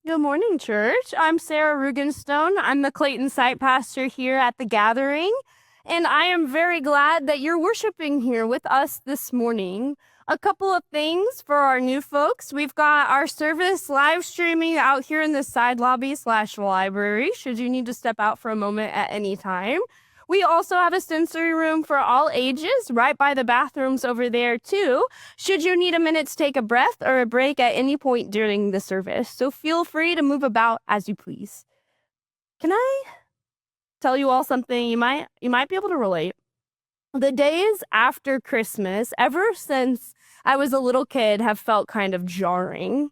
Good morning, church. I'm Sarah Rugenstone. I'm the Clayton site pastor here at the gathering, and I am very glad that you're worshiping here with us this morning. A couple of things for our new folks. We've got our service live streaming out here in the side lobby/library, should you need to step out for a moment at any time. We also have a sensory room for all ages right by the bathrooms over there, too, should you need a minute to take a breath or a break at any point during the service. So feel free to move about as you please. Can I tell you all something you might be able to relate? The days after Christmas, ever since I was a little kid, have felt kind of jarring.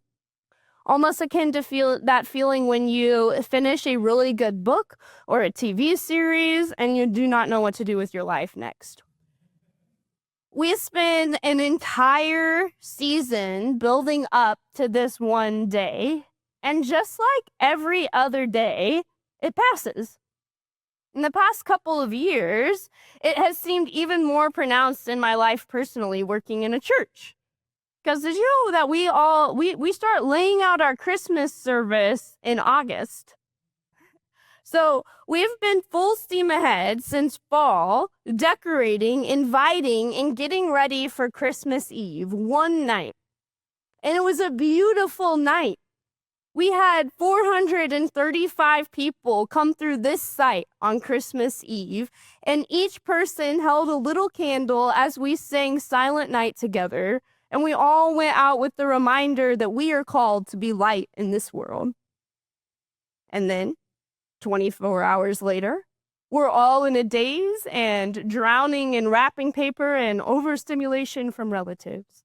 Almost akin to that feeling when you finish a really good book or a TV series and you do not know what to do with your life next. We spend an entire season building up to this one day, and just like every other day, it passes. In the past couple of years, it has seemed even more pronounced in my life personally working in a church. Because did you know that we start laying out our Christmas service in August? So we've been full steam ahead since fall, decorating, inviting, and getting ready for Christmas Eve one night. And it was a beautiful night. We had 435 people come through this site on Christmas Eve, and each person held a little candle as we sang Silent Night together, and we all went out with the reminder that we are called to be light in this world. And then, 24 hours later, we're all in a daze and drowning in wrapping paper and overstimulation from relatives.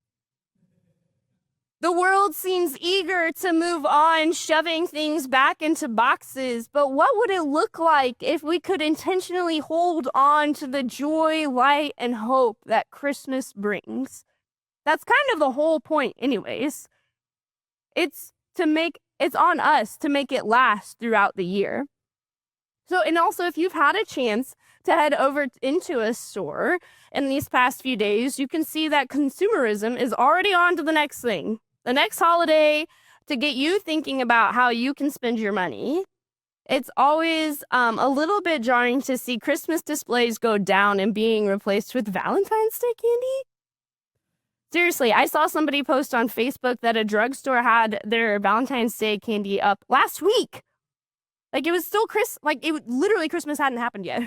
The world seems eager to move on, shoving things back into boxes, but what would it look like if we could intentionally hold on to the joy, light, and hope that Christmas brings? That's kind of the whole point anyways. It's on us to make it last throughout the year. So, and also if you've had a chance to head over into a store in these past few days, you can see that consumerism is already on to the next thing. The next holiday to get you thinking about how you can spend your money. It's always a little bit jarring to see Christmas displays go down and being replaced with Valentine's Day candy. Seriously, I saw somebody post on Facebook that a drugstore had their Valentine's Day candy up last week. Like it was still literally Christmas hadn't happened yet.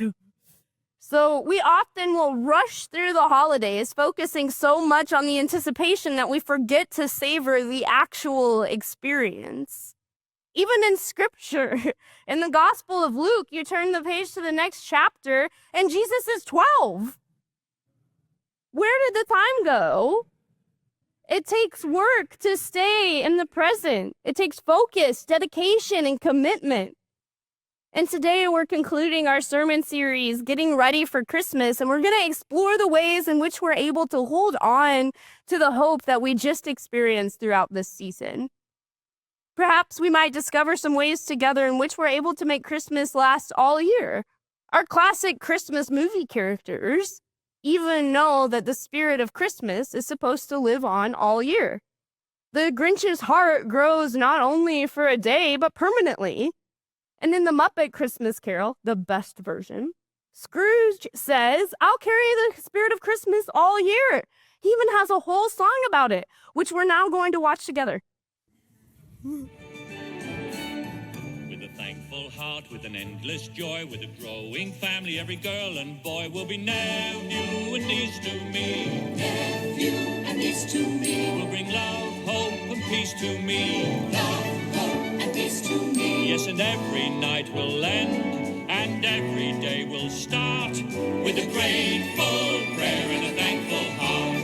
So we often will rush through the holidays, focusing so much on the anticipation that we forget to savor the actual experience. Even in scripture, in the Gospel of Luke, you turn the page to the next chapter and Jesus is 12. Where did the time go? It takes work to stay in the present. It takes focus, dedication, and commitment. And today we're concluding our sermon series, Getting Ready for Christmas, and we're going to explore the ways in which we're able to hold on to the hope that we just experienced throughout this season. Perhaps we might discover some ways together in which we're able to make Christmas last all year. Our classic Christmas movie characters even know that the spirit of Christmas is supposed to live on all year. The Grinch's heart grows not only for a day, but permanently. And in the Muppet Christmas Carol, the best version, Scrooge says, "I'll carry the spirit of Christmas all year." He even has a whole song about it, which we're now going to watch together. With a thankful heart, with an endless joy, with a growing family, every girl and boy will be nephew and niece to me. Nephew and niece to me. Will bring love, hope, and peace to me. Love, hope, and peace to me. Yes, and every night will end, and every day will start with a grateful prayer and a thankful heart.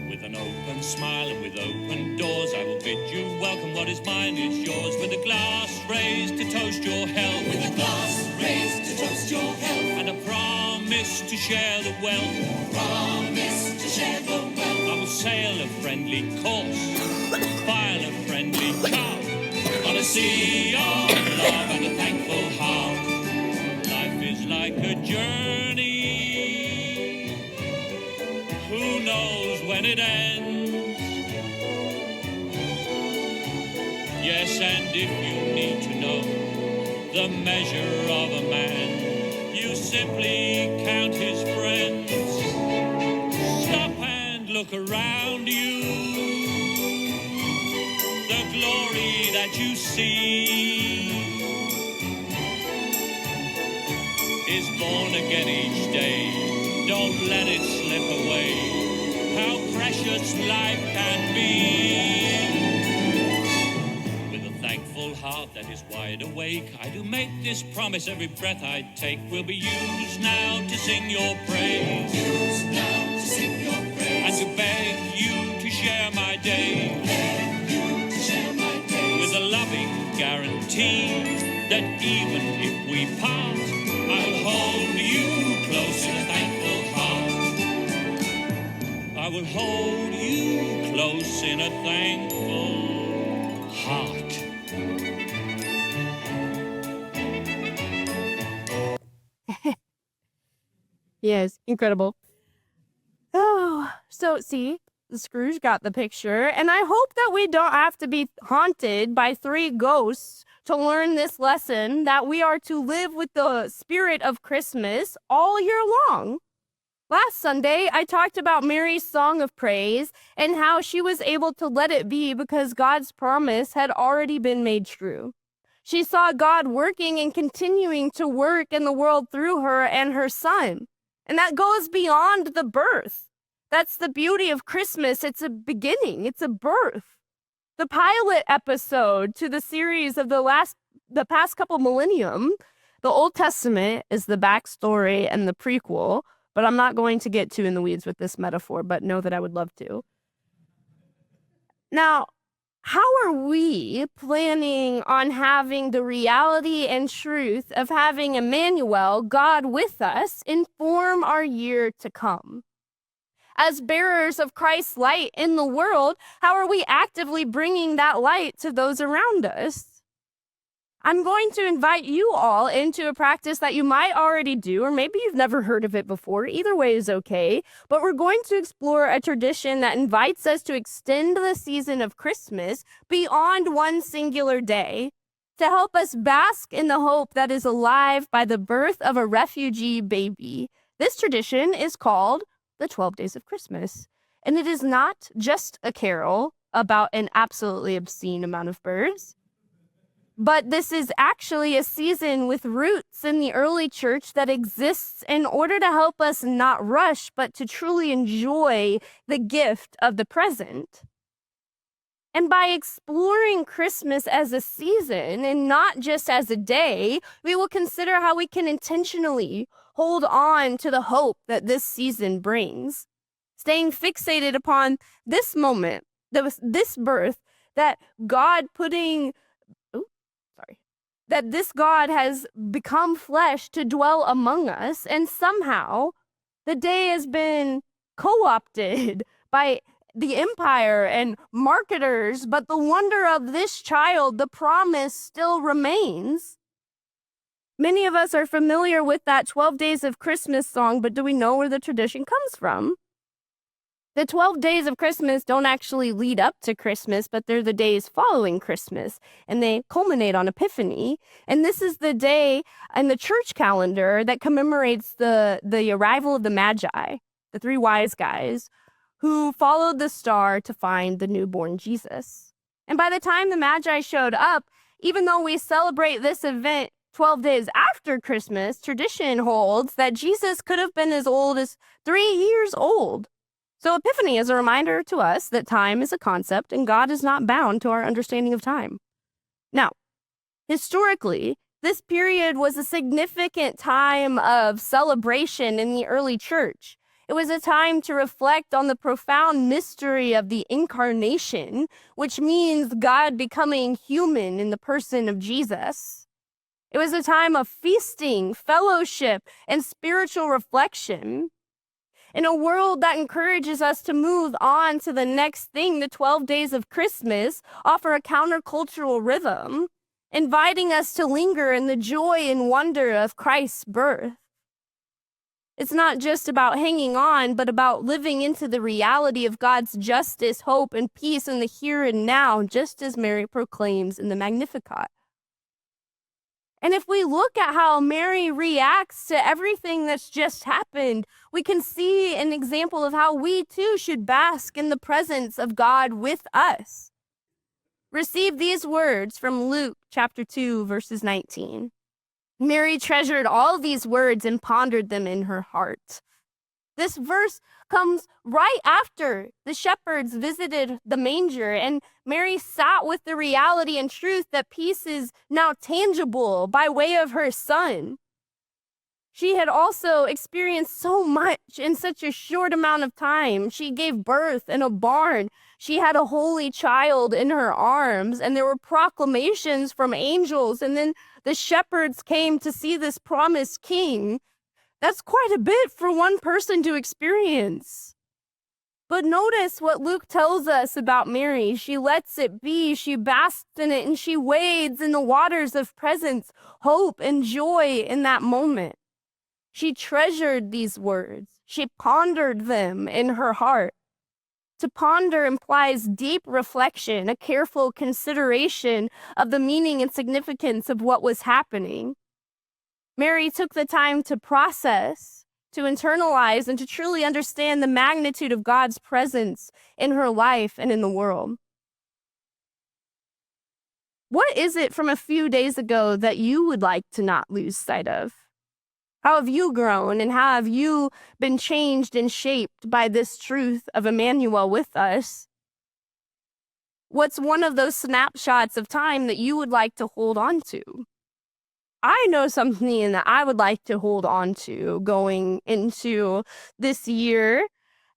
With an open smile and with open doors, I will bid you welcome. What is mine is yours. With a glass raised to toast your health. With a glass raised to toast your health. And a promise to share the wealth. Promise to share the wealth. I will sail a friendly course, file a friendly cart, on a sea of love and a thankful heart. Life is like a journey. Who knows when it ends? Yes, and if you need to know the measure of a man, you simply count his friends. Stop and look around you. The glory that you see is born again each day. Don't let it slip away. How precious life can be. With a thankful heart that is wide awake, I do make this promise: every breath I take will be used now to sing your praise. Used now to sing your praise. And to beg you to share my day. Beg you to share my days. With a loving guarantee that even if we part, I'll hold you close in a thankful heart. I will hold you close in a thankful heart. Yes, incredible. Oh, so see, Scrooge got the picture, and I hope that we don't have to be haunted by 3 ghosts to learn this lesson that we are to live with the spirit of Christmas all year long. Last Sunday, I talked about Mary's song of praise and how she was able to let it be because God's promise had already been made true. She saw God working and continuing to work in the world through her and her son. And that goes beyond the birth. That's the beauty of Christmas. It's a beginning. It's a birth. The pilot episode to the series of the past couple millennium, the Old Testament is the backstory and the prequel, but I'm not going to get too in the weeds with this metaphor, but know that I would love to. Now, how are we planning on having the reality and truth of having Emmanuel, God with us, inform our year to come? As bearers of Christ's light in the world, how are we actively bringing that light to those around us? I'm going to invite you all into a practice that you might already do, or maybe you've never heard of it before. Either way is okay. But we're going to explore a tradition that invites us to extend the season of Christmas beyond one singular day to help us bask in the hope that is alive by the birth of a refugee baby. This tradition is called the 12 Days of Christmas. And it is not just a carol about an absolutely obscene amount of birds. But this is actually a season with roots in the early church that exists in order to help us not rush, but to truly enjoy the gift of the present. And by exploring Christmas as a season and not just as a day, we will consider how we can intentionally hold on to the hope that this season brings, staying fixated upon this moment, this birth, that this God has become flesh to dwell among us, and somehow the day has been co-opted by the empire and marketers, but the wonder of this child, the promise, still remains. Many of us are familiar with that 12 Days of Christmas song, but do we know where the tradition comes from? The 12 days of Christmas don't actually lead up to Christmas, but they're the days following Christmas, and they culminate on Epiphany. And this is the day in the church calendar that commemorates the arrival of the Magi, the 3 wise guys, who followed the star to find the newborn Jesus. And by the time the Magi showed up, even though we celebrate this event 12 days after Christmas, tradition holds that Jesus could have been as old as 3 years old. So Epiphany is a reminder to us that time is a concept and God is not bound to our understanding of time. Now, historically, this period was a significant time of celebration in the early church. It was a time to reflect on the profound mystery of the incarnation, which means God becoming human in the person of Jesus. It was a time of feasting, fellowship, and spiritual reflection. In a world that encourages us to move on to the next thing, the 12 days of Christmas offer a countercultural rhythm, inviting us to linger in the joy and wonder of Christ's birth. It's not just about hanging on, but about living into the reality of God's justice, hope, and peace in the here and now, just as Mary proclaims in the Magnificat. And if we look at how Mary reacts to everything that's just happened, we can see an example of how we too should bask in the presence of God with us. Receive these words from Luke chapter 2, verses 19. Mary treasured all these words and pondered them in her heart. This verse comes right after the shepherds visited the manger, and Mary sat with the reality and truth that peace is now tangible by way of her son. She had also experienced so much in such a short amount of time. She gave birth in a barn. She had a holy child in her arms, and there were proclamations from angels, and then the shepherds came to see this promised king. That's quite a bit for one person to experience. But notice what Luke tells us about Mary. She lets it be, she basks in it, and she wades in the waters of presence, hope, and joy in that moment. She treasured these words. She pondered them in her heart. To ponder implies deep reflection, a careful consideration of the meaning and significance of what was happening. Mary took the time to process, to internalize, and to truly understand the magnitude of God's presence in her life and in the world. What is it from a few days ago that you would like to not lose sight of? How have you grown, and how have you been changed and shaped by this truth of Emmanuel with us? What's one of those snapshots of time that you would like to hold on to? I know something that I would like to hold on to going into this year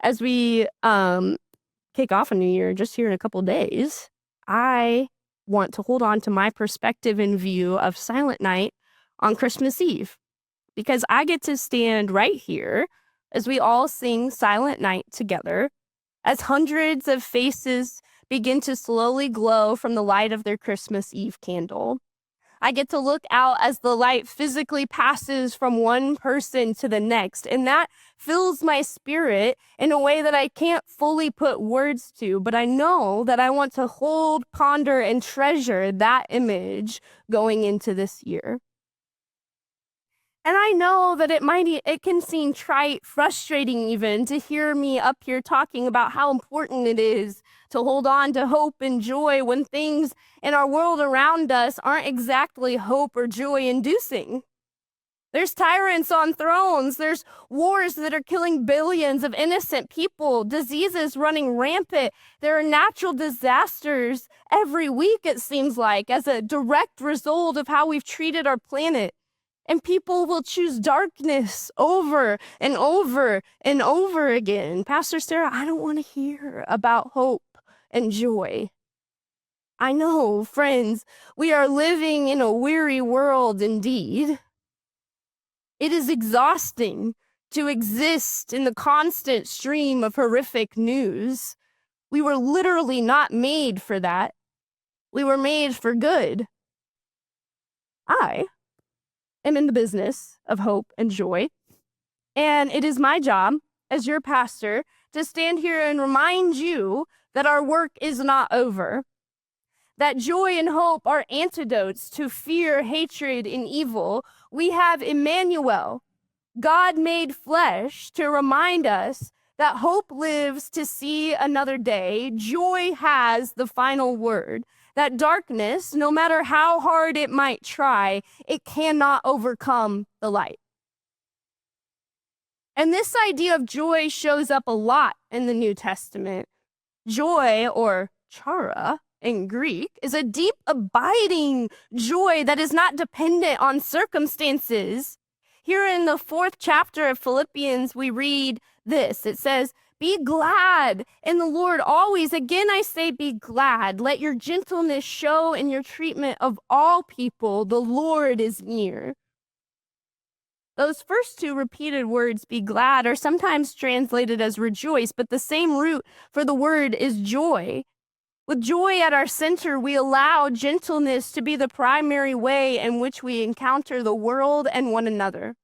as we kick off a new year just here in a couple days. I want to hold on to my perspective and view of Silent Night on Christmas Eve, because I get to stand right here as we all sing Silent Night together, as hundreds of faces begin to slowly glow from the light of their Christmas Eve candle. I get to look out as the light physically passes from one person to the next, and that fills my spirit in a way that I can't fully put words to, but I know that I want to hold, ponder, and treasure that image going into this year. And I know that it can seem trite, frustrating even, to hear me up here talking about how important it is to hold on to hope and joy when things in our world around us aren't exactly hope or joy inducing. There's tyrants on thrones. There's wars that are killing billions of innocent people, diseases running rampant. There are natural disasters every week, it seems like, as a direct result of how we've treated our planet. And people will choose darkness over and over and over again. Pastor Sarah, I don't want to hear about hope and joy. I know, friends, we are living in a weary world indeed. It is exhausting to exist in the constant stream of horrific news. We were literally not made for that. We were made for good. I am in the business of hope and joy, and it is my job as your pastor to stand here and remind you that our work is not over, that joy and hope are antidotes to fear, hatred, and evil. We have Emmanuel, God made flesh, to remind us that hope lives to see another day. Joy has the final word. That darkness, no matter how hard it might try, it cannot overcome the light. And this idea of joy shows up a lot in the New Testament. Joy, or chara in Greek, is a deep, abiding joy that is not dependent on circumstances. Here in the 4th chapter of Philippians, we read this. It says, "Be glad in the Lord always. Again, I say be glad. Let your gentleness show in your treatment of all people. The Lord is near." Those first two repeated words, be glad, are sometimes translated as rejoice, but the same root for the word is joy. With joy at our center, we allow gentleness to be the primary way in which we encounter the world and one another.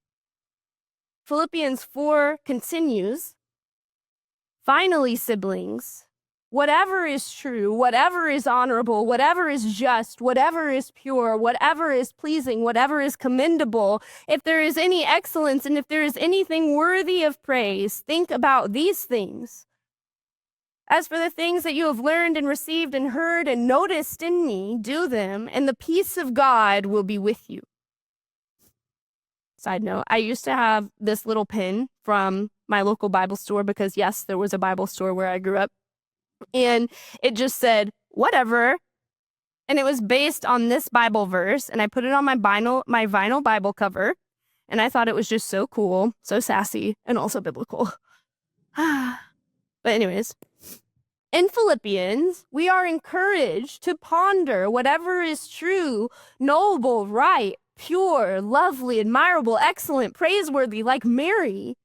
Philippians 4 continues, "Finally, siblings, whatever is true, whatever is honorable, whatever is just, whatever is pure, whatever is pleasing, whatever is commendable, if there is any excellence and if there is anything worthy of praise, think about these things. As for the things that you have learned and received and heard and noticed in me, do them, and the peace of God will be with you." Side note, I used to have this little pin from my local Bible store because, yes, there was a Bible store where I grew up. And it just said, "whatever." And it was based on this Bible verse. And I put it on my vinyl Bible cover. And I thought it was just so cool, so sassy, and also biblical. But anyways, in Philippians, we are encouraged to ponder whatever is true, noble, right, pure, lovely, admirable, excellent, praiseworthy, like Mary.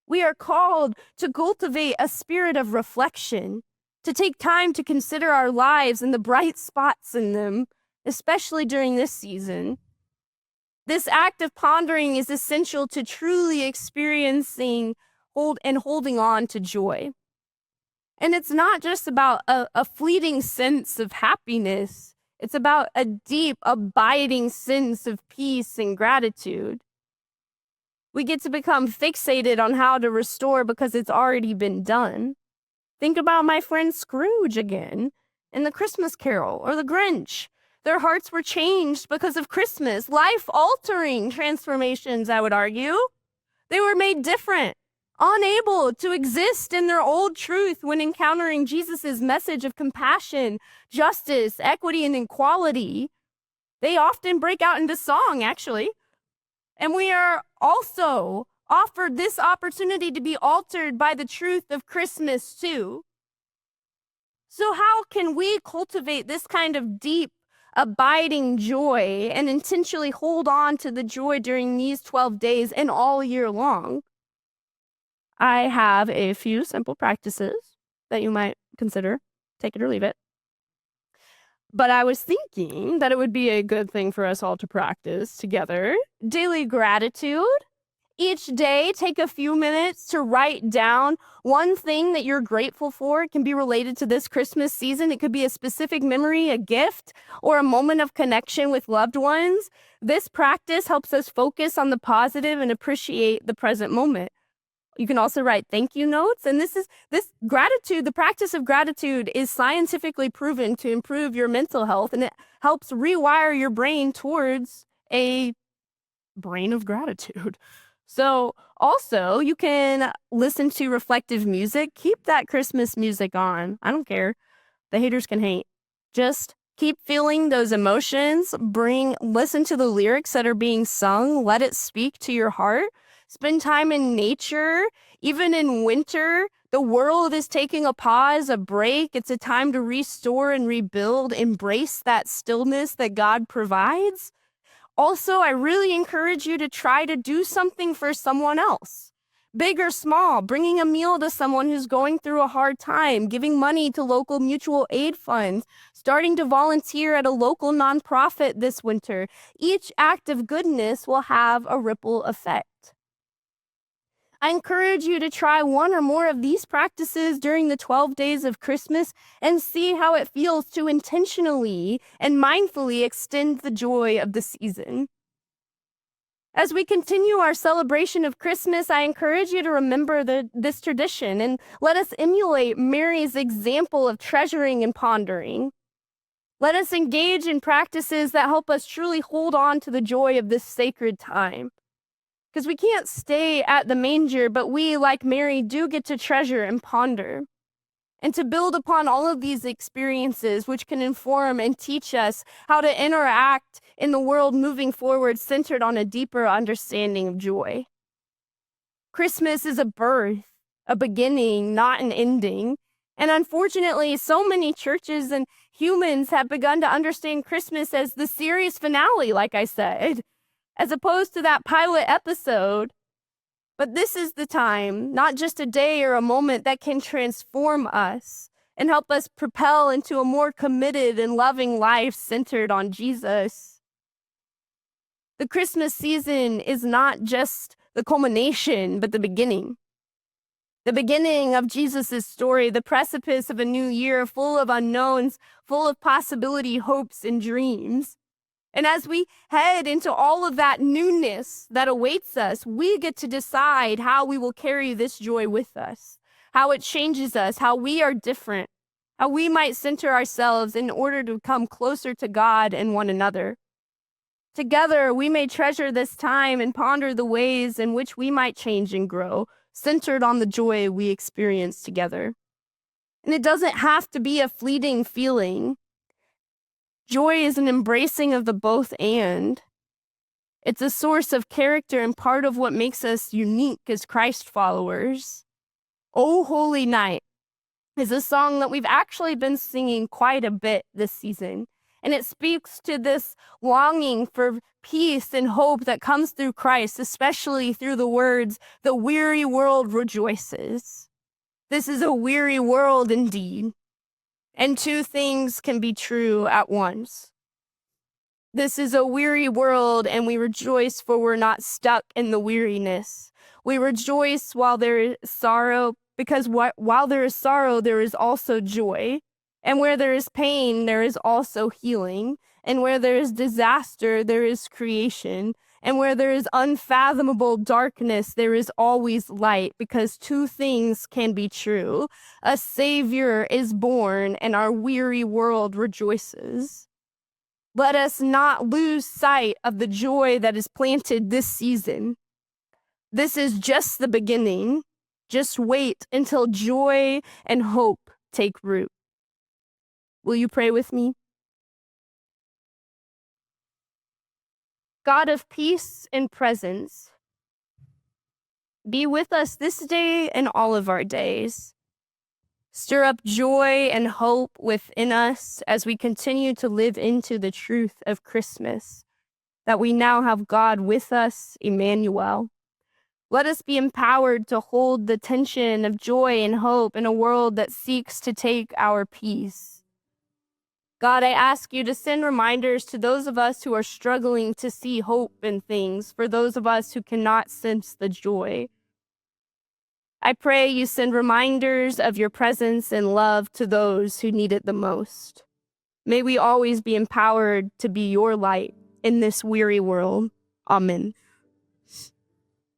We are called to cultivate a spirit of reflection, to take time to consider our lives and the bright spots in them, especially during this season. This act of pondering is essential to truly experiencing holding on to joy. And it's not just about a fleeting sense of happiness. It's about a deep, abiding sense of peace and gratitude. We get to become fixated on how to restore because it's already been done. Think about my friend Scrooge again in The Christmas Carol or The Grinch. Their hearts were changed because of Christmas. Life-altering transformations, I would argue. They were made different, unable to exist in their old truth when encountering Jesus' message of compassion, justice, equity, and equality. They often break out into song, actually. And we are also offered this opportunity to be altered by the truth of Christmas, too. So how can we cultivate this kind of deep, abiding joy and intentionally hold on to the joy during these 12 days and all year long? I have a few simple practices that you might consider. Take it or leave it. But I was thinking that it would be a good thing for us all to practice together. Daily gratitude. Each day, take a few minutes to write down one thing that you're grateful for. It can be related to this Christmas season. It could be a specific memory, a gift, or a moment of connection with loved ones. This practice helps us focus on the positive and appreciate the present moment. You can also write thank you notes. And this gratitude, the practice of gratitude is scientifically proven to improve your mental health, and it helps rewire your brain towards a brain of gratitude. So also you can listen to reflective music. Keep that Christmas music on. I don't care. The haters can hate. Just keep feeling those emotions. Listen to the lyrics that are being sung. Let it speak to your heart. Spend time in nature. Even in winter, the world is taking a pause, a break. It's a time to restore and rebuild. Embrace that stillness that God provides. Also, I really encourage you to try to do something for someone else. Big or small, bringing a meal to someone who's going through a hard time, giving money to local mutual aid funds, starting to volunteer at a local nonprofit this winter. Each act of goodness will have a ripple effect. I encourage you to try one or more of these practices during the 12 days of Christmas and see how it feels to intentionally and mindfully extend the joy of the season. As we continue our celebration of Christmas, I encourage you to remember this tradition and let us emulate Mary's example of treasuring and pondering. Let us engage in practices that help us truly hold on to the joy of this sacred time. Because we can't stay at the manger, but we, like Mary, do get to treasure and ponder. And to build upon all of these experiences, which can inform and teach us how to interact in the world moving forward, centered on a deeper understanding of joy. Christmas is a birth, a beginning, not an ending. And unfortunately, so many churches and humans have begun to understand Christmas as the series finale, like I said, as opposed to that pilot episode. But this is the time, not just a day or a moment, that can transform us and help us propel into a more committed and loving life centered on Jesus. The Christmas season is not just the culmination, but the beginning. The beginning of Jesus' story, the precipice of a new year full of unknowns, full of possibility, hopes, and dreams. And as we head into all of that newness that awaits us, we get to decide how we will carry this joy with us, how it changes us, how we are different, how we might center ourselves in order to come closer to God and one another. Together, we may treasure this time and ponder the ways in which we might change and grow, centered on the joy we experience together. And it doesn't have to be a fleeting feeling. Joy is an embracing of the both and. It's a source of character and part of what makes us unique as Christ followers. "O Holy Night" is a song that we've actually been singing quite a bit this season. And it speaks to this longing for peace and hope that comes through Christ, especially through the words, "The weary world rejoices." This is a weary world indeed. And two things can be true at once. This is a weary world, and we rejoice for we're not stuck in the weariness. We rejoice while there is sorrow, because while there is sorrow, there is also joy. And where there is pain, there is also healing. And where there is disaster, there is creation. And where there is unfathomable darkness, there is always light, because two things can be true. A Savior is born, and our weary world rejoices. Let us not lose sight of the joy that is planted this season. This is just the beginning. Just wait until joy and hope take root. Will you pray with me? God of peace and presence, be with us this day and all of our days. Stir up joy and hope within us as we continue to live into the truth of Christmas, that we now have God with us, Emmanuel. Let us be empowered to hold the tension of joy and hope in a world that seeks to take our peace. God, I ask you to send reminders to those of us who are struggling to see hope in things, for those of us who cannot sense the joy. I pray you send reminders of your presence and love to those who need it the most. May we always be empowered to be your light in this weary world. Amen.